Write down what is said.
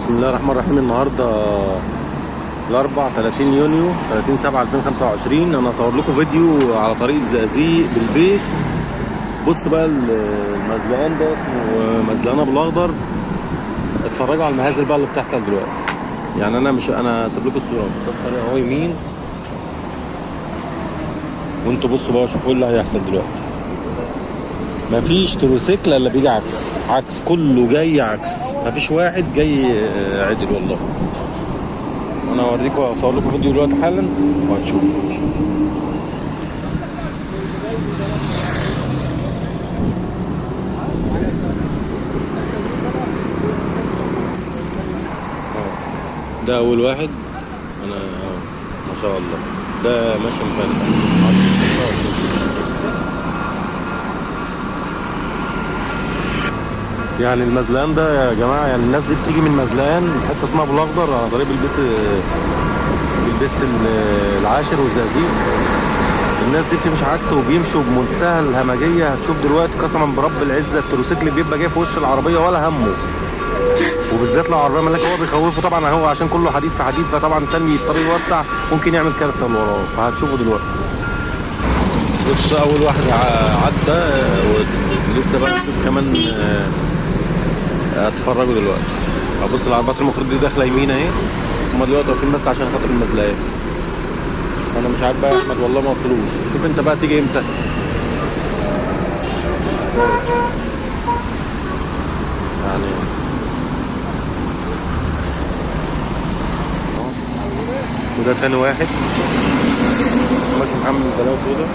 بسم الله الرحمن الرحيم. النهارده الاربع 30 يونيو 30/7/2025. انا هصور لكم فيديو على طريق الزقازيق بالبيس. بص بقى المزلقان ده اسمه مزلقان ابو الاخضر. اتفرجوا على المهازل بقى اللي بتحصل دلوقتي. يعني انا هسيب لكم الصوره ده الطريق اهو يمين، وانتوا بصوا بقى شوفوا ايه اللي هيحصل دلوقتي. مفيش تروسيكل الا بيجي عكس كله جاي عكس، مفيش واحد جاي عدل والله. انا هوريكم، هصور لكم فيديو دلوقتي حالا وهتشوفوا. ده اول واحد. انا ما شاء الله ده ماشي مفلح. يعني المزلقان ده يا جماعه، يعني الناس دي بتيجي من مزلقان حته اسمها ابو الاخضر على طريق بالبس العاشر والزقازيق. الناس دي بتمشي عكس وبيمشوا بمنتهى الهمجيه. هتشوف دلوقتي قسما برب العزه التروسيكل بيبقى جاي في وش العربيه ولا همه، وبالذات لو عربيه ملاك هو بيخوفه طبعا اهو، عشان كله حديد في حديد، فطبعا التاني الطريق يوسع ممكن يعمل كارثه اللي وراه. فهتشوفوا دلوقتي. بص اول واحد عدى ولسه بقى نشوف كمان. هتفرجوا دلوقتي. ابص العربيات المفروض دي داخله يمين اهي، هما دلوقتي واقفين بس عشان خاطر المزلقان. انا مش عارف بقى يا احمد والله ما قلتلوش. شوف انت بقى تيجي امتى. يعني وده تاني واحد ماشي محمل بلاوي سودا.